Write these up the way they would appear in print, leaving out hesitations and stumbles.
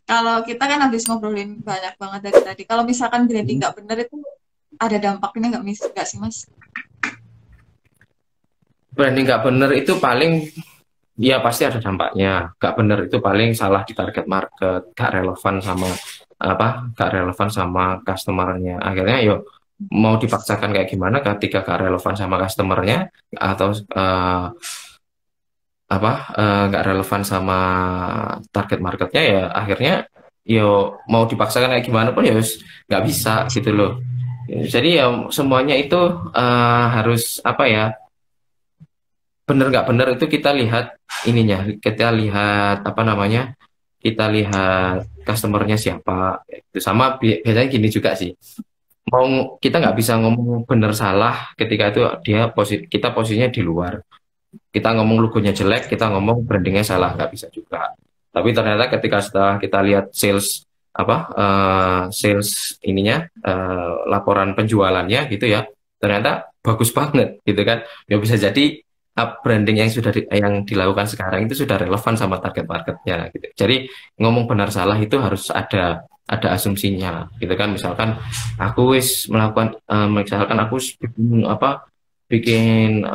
Kalau kita kan habis ngobrolin banyak banget dari tadi. Kalau misalkan branding nggak bener itu ada dampaknya nggak sih Mas? Branding nggak bener itu paling ya pasti ada dampaknya. Nggak bener itu paling salah di target market, nggak relevan sama nggak relevan sama customernya. Akhirnya yo mau dipaksakan kayak gimana ketika nggak relevan sama customernya atau nggak relevan sama target marketnya ya akhirnya yo mau dipaksakan kayak gimana pun ya nggak bisa gitu loh. Jadi ya semuanya itu harus apa ya, bener nggak bener itu kita lihat ininya, kita lihat apa namanya, kita lihat customernya siapa. Itu sama biasanya gini juga sih, mau kita nggak bisa ngomong bener salah ketika itu kita posisinya di luar, kita ngomong logonya jelek, kita ngomong brandingnya salah, nggak bisa juga. Tapi ternyata ketika setelah kita lihat sales ininya, laporan penjualannya gitu ya, ternyata bagus banget gitu kan. Ya bisa jadi branding yang yang dilakukan sekarang itu sudah relevan sama target marketnya gitu. Jadi ngomong benar salah itu harus ada asumsinya gitu kan. Misalkan aku misalkan aku bikin bikin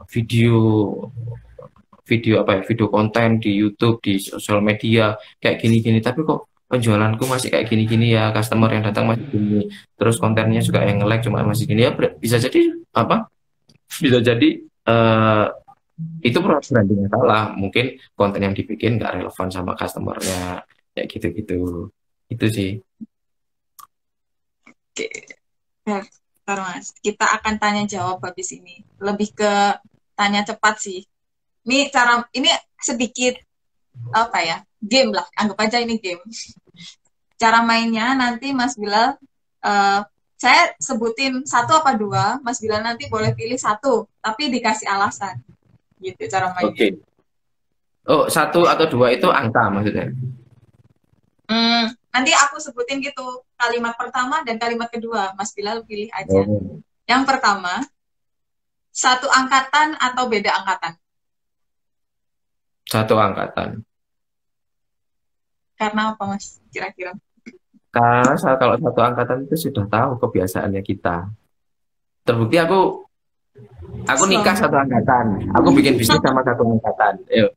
video video konten di YouTube, di sosial media kayak gini-gini, tapi kok penjualanku masih kayak gini-gini ya, customer yang datang masih gini, terus kontennya juga yang nge-like cuma masih gini ya, bisa jadi apa bisa jadi eh, itu branding yang salah, mungkin konten yang dibikin nggak relevan sama customernya kayak gitu-gitu, itu sih. Oke, bentar Mas. Kita akan tanya jawab habis ini. Lebih ke tanya cepat sih. Ini sedikit apa ya? Game lah. Anggap aja ini game. Cara mainnya nanti Mas Bilal, eh, saya sebutin satu apa dua, Mas Bilal nanti boleh pilih satu, tapi dikasih alasan. Gitu cara mainnya. Oke. Oh, satu atau dua itu angka maksudnya. Nanti aku sebutin gitu kalimat pertama dan kalimat kedua. Mas Bilal pilih aja. Oh, Yang pertama, satu angkatan atau beda angkatan? satu angkatan. Karena apa Mas? Kira-kira. Karena kalau satu angkatan itu sudah tahu kebiasaannya kita. Terbukti aku nikah Selama. satu angkatan. Aku bikin bisnis sama satu angkatan. Yuk.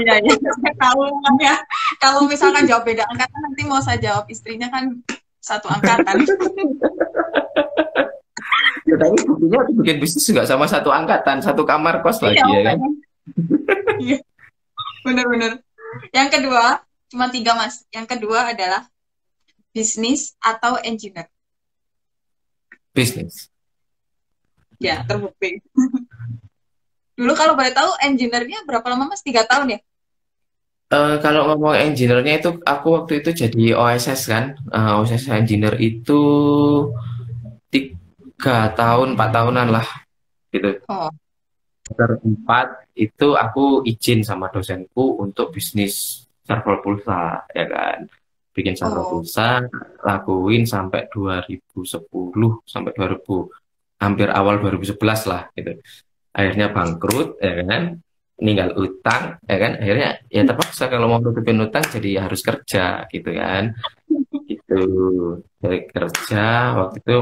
Iya, iya. Saya tahu makanya kalau misalkan jawab beda angkatan nanti mau saya jawab istrinya kan satu angkatan. Ya, tapi buktinya aku bikin bisnis juga sama satu angkatan, satu kamar kos Iya, lagi ya kan. makanya. Iya, benar-benar. Yang kedua, cuma tiga Mas. Yang kedua adalah bisnis atau engineer. Bisnis. Ya, terbukti. Dulu kalau boleh tahu engineer-nya berapa lama Mas? 3 tahun ya? Kalau ngomong engineer-nya itu aku waktu itu jadi OSS kan. OSS engineer itu 3 tahun, 4 tahunan lah gitu. Oh, Keempat itu aku izin sama dosenku untuk bisnis server pulsa ya kan. Bikin server oh. pulsa, lakuin sampai 2010 sampai 2000, hampir awal 2011 lah gitu. Akhirnya bangkrut ya kan, ninggal utang ya kan, akhirnya ya terpaksa kalau mau nutupin utang jadi harus kerja gitu kan. Itu dari kerja waktu itu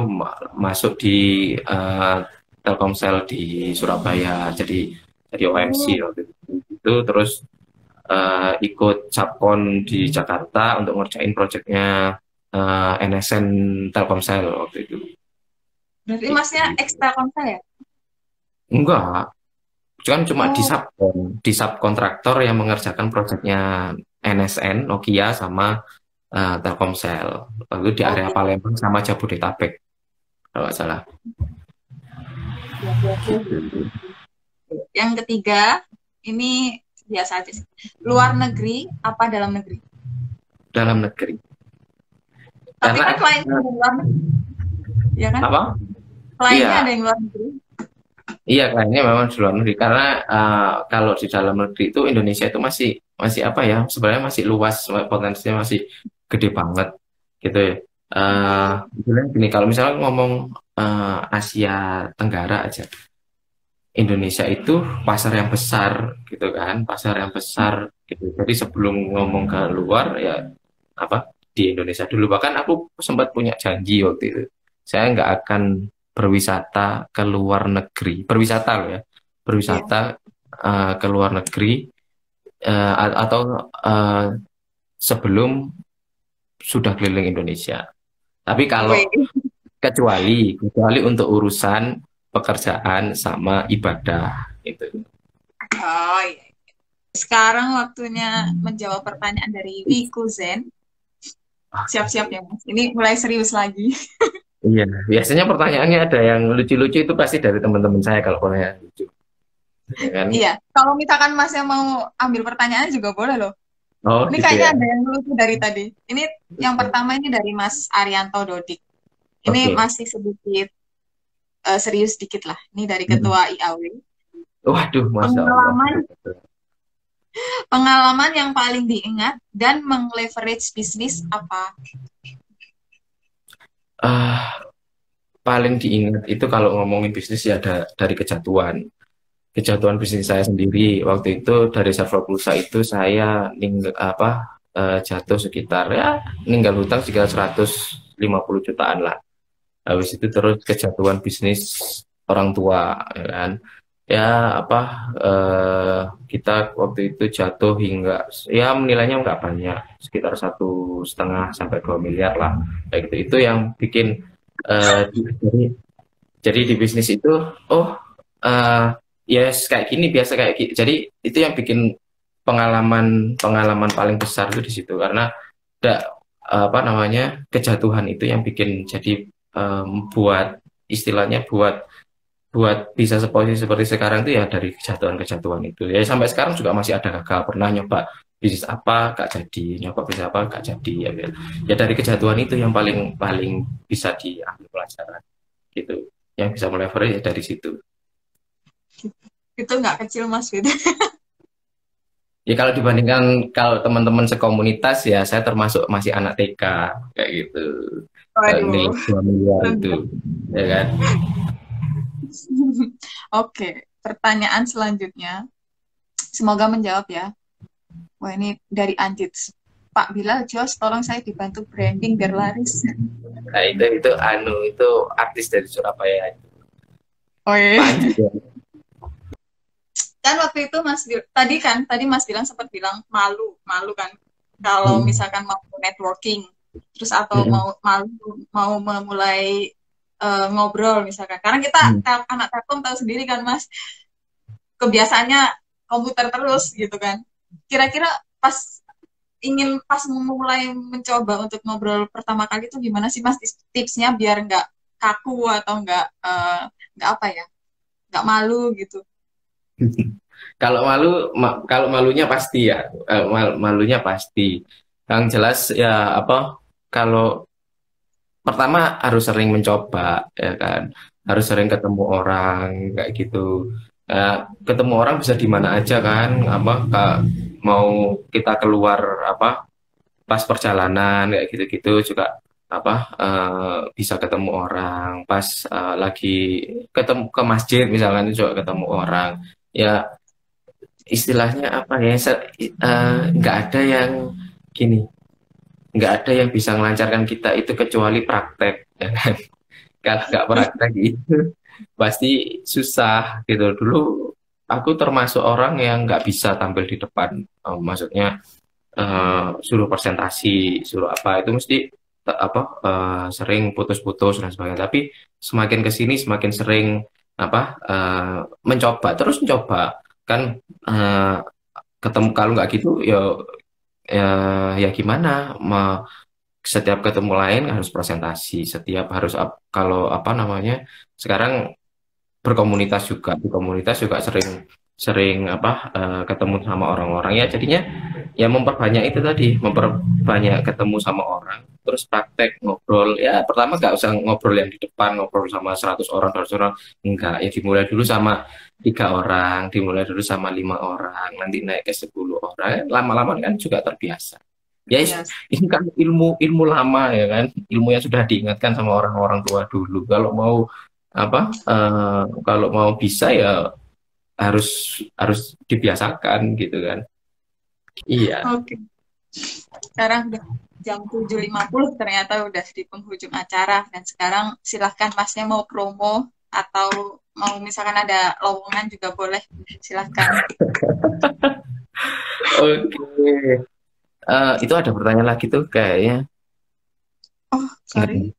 masuk di eh, Telkomsel di Surabaya, jadi OMC Oh, waktu itu. Terus ikut Capcom di Jakarta untuk ngerjain proyeknya NSN Telkomsel waktu itu. berarti Masnya Gitu. ekstra konser ya? Enggak, kan cuma Oh, di subkontraktor yang mengerjakan proyeknya NSN, Nokia sama Telkomsel. Lalu di area oke. Palembang sama Jabodetabek kalau nggak salah. Gitu. Yang ketiga, ini biasa aja sih. Luar negeri apa dalam negeri? Dalam negeri. Tapi Karena kan kliennya ada yang luar negeri, ya kan? apa? Kliennya ada Iya, yang luar negeri. iya kayaknya memang di luar negeri. Karena kalau di dalam negeri itu Indonesia itu masih masih apa ya? Sebenarnya masih luas, potensinya masih gede banget gitu ya. Misalnya gini, kalau misalnya ngomong Asia Tenggara aja, Indonesia itu pasar yang besar gitu kan, pasar yang besar gitu. Jadi sebelum ngomong ke luar ya apa di Indonesia dulu. Bahkan aku sempat punya janji waktu itu. Saya nggak akan berwisata ke luar negeri, berwisata loh ya, Iya. berwisata ke luar negeri atau eh, sebelum sudah keliling Indonesia. Tapi Wih. kalau kecuali untuk urusan pekerjaan sama ibadah itu. Oh, iya. Sekarang waktunya menjawab pertanyaan dari Wiku Zen. Siap-siap ya, Mas. Ini mulai serius lagi. Iya, biasanya pertanyaannya ada yang lucu-lucu itu pasti dari teman-teman saya kalau pertanyaan lucu, ya kan? Iya, kalau misalkan Mas yang mau ambil pertanyaan juga boleh loh. Oh Ini gitu kayaknya ya. ada yang lucu dari tadi. Ini yang pertama ini dari Mas Arianto Dodik. Ini Oke. masih sedikit serius dikit lah. Ini dari Mm-mm. Ketua IAW. Waduh, masya Allah. Pengalaman pengalaman yang paling diingat dan meng-leverage bisnis apa? Ah, paling diingat itu kalau ngomongin bisnis ya ada dari kejatuhan. Kejatuhan bisnis saya sendiri waktu itu dari server pulsa itu saya jatuh sekitar ya ninggal hutang sekitar 150 jutaan lah. Habis itu terus kejatuhan bisnis orang tua, ya kan. Ya apa eh, kita waktu itu jatuh hingga ya nilainya nggak banyak, sekitar 1,5 sampai 2 miliar lah. Kayak gitu. Itu yang bikin jadi di bisnis itu oh eh yes kayak gini biasa kayak gini. Jadi itu yang bikin pengalaman pengalaman paling besar itu di situ karena ada apa namanya kejatuhan itu yang bikin jadi buat istilahnya buat buat bisa seposisi seperti sekarang itu ya dari kejatuhan-kejatuhan itu ya sampai sekarang juga masih ada gagal pernah nyoba bisnis apa gak jadi nyoba bisnis apa gak jadi ya, ya dari kejatuhan itu yang paling paling bisa diambil pelajaran gitu yang bisa meleverage ya dari situ. Itu nggak kecil Mas Fit. Ya kalau dibandingkan kalau teman-teman sekomunitas ya saya termasuk masih anak TK kayak gitu. Nilai Waduh. 2 miliar itu ya kan. Oke, pertanyaan selanjutnya. Semoga menjawab ya. Wah, ini dari Anjit. Pak Bilal, Jos, tolong saya dibantu branding biar laris. Nah itu anu itu artis dari Surabaya itu. Oh Pak iya. Anjir ya. Kan waktu itu tadi Mas bilang sempat bilang malu, malu kan. Kalau Hmm. misalkan mau networking, terus atau Hmm. mau malu mau memulai ngobrol misalkan. Karena kita Hmm. anak Telkom tahu sendiri kan Mas, kebiasaannya komputer terus gitu kan. Kira-kira pas memulai mencoba untuk ngobrol pertama kali itu gimana sih Mas tipsnya biar nggak kaku atau nggak apa ya, nggak malu gitu. Kalau kalau malunya pasti ya, malunya pasti. Yang jelas ya apa? Kalau pertama harus sering mencoba, ya kan? Harus sering ketemu orang kayak gitu. Ketemu orang bisa di mana aja kan? Mau kita keluar apa? Pas perjalanan kayak gitu-gitu juga apa? Bisa ketemu orang. Pas lagi ketemu ke masjid misalkan itu juga ketemu orang. Ya istilahnya apa ya nggak ada yang gini nggak ada yang bisa melancarkan kita itu kecuali praktek ya kan? Kalau nggak praktek itu pasti susah gitu dulu aku termasuk orang yang nggak bisa tampil di depan. Maksudnya suruh presentasi suruh apa itu mesti sering putus-putus dan sebagainya tapi semakin ke sini semakin sering mencoba terus mencoba kan eh, ketemu kalau nggak gitu ya ya, ya gimana setiap ketemu lain harus presentasi setiap harus kalau apa namanya sekarang berkomunitas juga di komunitas juga sering sering ketemu sama orang-orang ya jadinya ya memperbanyak itu tadi memperbanyak ketemu sama orang terus praktek ngobrol ya pertama nggak usah ngobrol yang di depan ngobrol sama 100 orang 200 orang enggak ya dimulai dulu sama 3 orang dimulai dulu sama 5 orang nanti naik ke 10 orang lama-lama kan juga terbiasa ya Iya. ini kan ilmu ilmu lama ya kan ilmu yang sudah diingatkan sama orang-orang tua dulu kalau mau kalau mau bisa ya harus harus dibiasakan gitu kan. Iya. Oke. Sekarang udah jam 7.50 ternyata udah di penghujung acara dan sekarang silahkan masnya mau promo atau mau misalkan ada lowongan juga boleh silahkan. Oke. Itu ada pertanyaan lagi tuh kayaknya. Oh, sorry.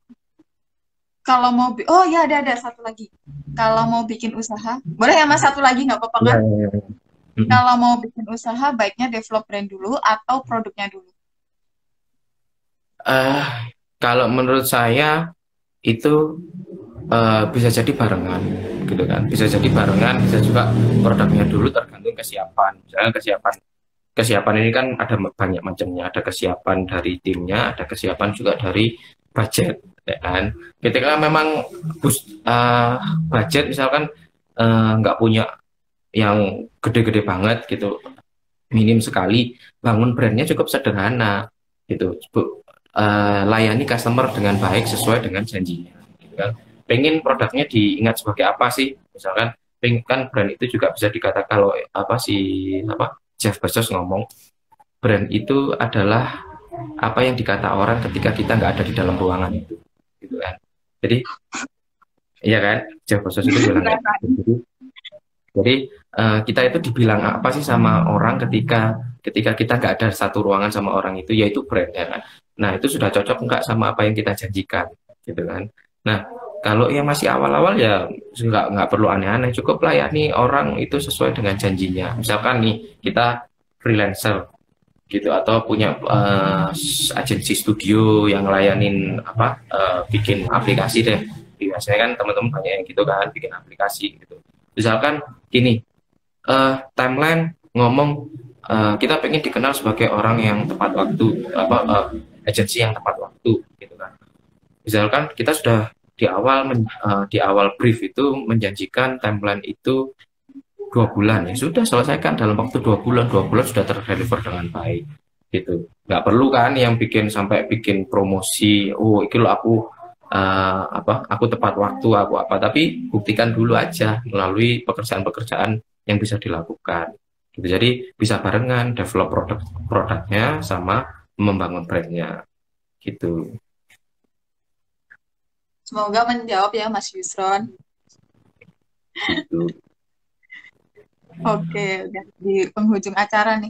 Kalau mau oh ya ada satu lagi. Kalau mau bikin usaha, boleh ya Mas satu lagi nggak apa-apa Ya, kan? ya, ya. Mm-mm. Kalau mau bikin usaha baiknya develop brand dulu atau produknya dulu. Eh, Kalau menurut saya itu bisa jadi barengan gitu kan, bisa jadi barengan, bisa juga produknya dulu, tergantung kesiapan. Misalnya kesiapan kesiapan ini kan ada banyak macamnya, ada kesiapan dari timnya, ada kesiapan juga dari budget, ya kan. Ketika memang budget misalkan nggak punya yang gede-gede banget gitu, minim sekali, bangun brandnya cukup sederhana gitu. Layani customer dengan baik sesuai dengan janjinya gitu kan. Pengen produknya diingat sebagai apa sih, misalkan pengen kan brand itu juga bisa dikatakan, kalau apa sih, apa Jeff Bezos ngomong, brand itu adalah apa yang dikata orang ketika kita nggak ada di dalam ruangan itu gitu kan. Jadi iya kan, Jeff Bezos itu bilang kayak gitu. Jadi kita itu dibilang apa sih sama orang ketika ketika kita nggak ada satu ruangan sama orang itu, yaitu brand, ya kan. Nah itu sudah cocok nggak sama apa yang kita janjikan, gitu kan. Nah kalau yang masih awal-awal ya nggak perlu aneh-aneh, cukup layani orang itu sesuai dengan janjinya. Misalkan nih kita freelancer gitu, atau punya agensi studio yang layanin apa, bikin aplikasi deh. Biasanya kan teman-teman banyak yang gitu kan, bikin aplikasi gitu. Misalkan gini, timeline ngomong, kita pengen dikenal sebagai orang yang tepat waktu, apa agensi yang tepat waktu gitu kan. Misalkan kita sudah di awal brief itu menjanjikan timeline itu 2 bulan, ya sudah selesaikan dalam waktu 2 bulan, 2 bulan sudah terdeliver dengan baik gitu. Nggak perlu kan yang bikin sampai bikin promosi, oh itu loh aku apa, aku tepat waktu, aku apa, tapi buktikan dulu aja melalui pekerjaan-pekerjaan yang bisa dilakukan gitu. Jadi bisa barengan develop produknya sama membangun brandnya gitu. Semoga menjawab ya Mas Yusron. Gitu. Oke, udah di penghujung acara nih.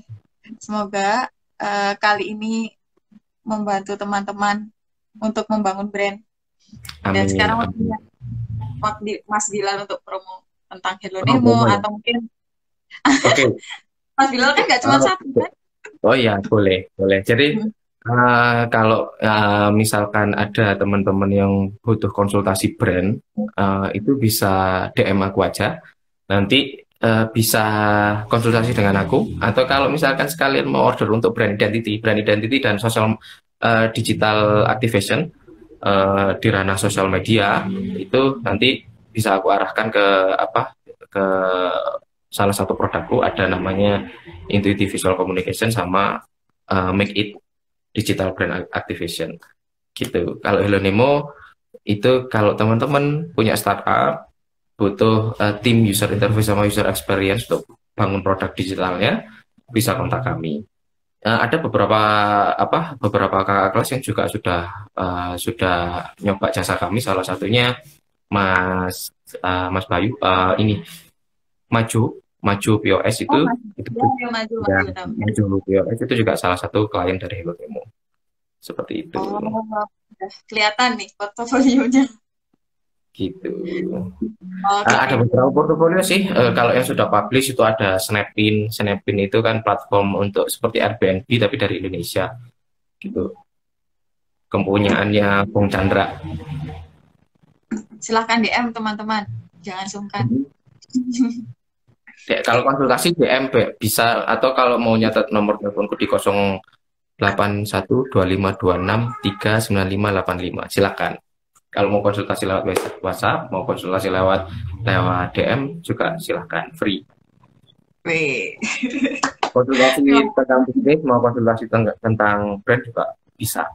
Semoga kali ini membantu teman-teman untuk membangun brand. Dan Amin, sekarang amin. waktu Mas Bilal untuk promo tentang Hello Oh, Nemo boleh. atau mungkin Oke. Mas Bilal kan nggak cuma satu kan? Oh iya, boleh, boleh. Jadi kalau misalkan ada teman-teman yang butuh konsultasi brand, itu bisa DM aku aja. Nanti bisa konsultasi dengan aku. Atau kalau misalkan sekalian mau order untuk brand identity dan social digital activation di ranah sosial media, itu nanti bisa aku arahkan ke apa, ke salah satu produkku, ada namanya Intuitive Visual Communication sama Make It Digital Brand Activation gitu. Kalau Hello Nemo itu kalau teman-teman punya startup butuh tim user interface sama user experience untuk bangun produk digitalnya, bisa kontak kami. Ada beberapa kakak kelas yang juga sudah nyoba jasa kami, salah satunya Mas Bayu, ini Maju Maju POS Oh, itu Mas. itu Ya, maju, ya, maju. Namanya. Maju POS itu juga salah satu klien dari Hello Nemo, seperti itu Oh, udah kelihatan nih portofolionya. gitu. Oke, Ada beberapa portofolio sih. Kalau yang sudah publish itu ada Snapin. Snapin itu kan platform untuk seperti Airbnb tapi dari Indonesia gitu. Kepunyaannya Bung Chandra. silahkan DM teman-teman. Jangan sungkan. Kalau konsultasi DM bisa, atau kalau mau nyatat nomor teleponku di 081252639585. Silakan. Kalau mau konsultasi lewat WhatsApp, mau konsultasi lewat DM juga silakan, free. Wih. Konsultasi tentang bisnis, mau konsultasi tentang brand juga bisa.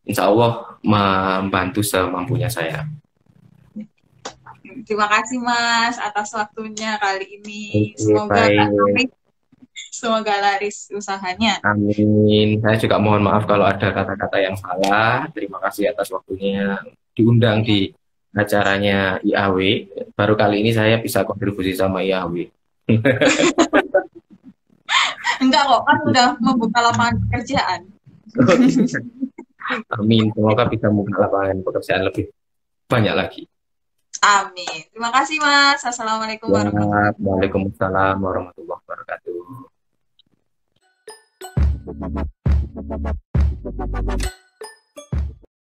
Insya Allah membantu semampunya saya. Terima kasih Mas atas waktunya kali ini. Oke, Semoga baik. laris, semoga laris usahanya. Amin. Saya juga mohon maaf kalau ada kata-kata yang salah. Terima kasih atas waktunya diundang Ya. di acaranya IAW. Baru kali ini saya bisa kontribusi sama IAW. Enggak kok, kan udah membuka lapangan pekerjaan. Amin. Semoga bisa membuka lapangan pekerjaan lebih banyak lagi. Amin. Terima kasih Mas. Assalamualaikum Ya, warahmatullahi Waalaikumsalam warahmatullahi wabarakatuh. Thank you.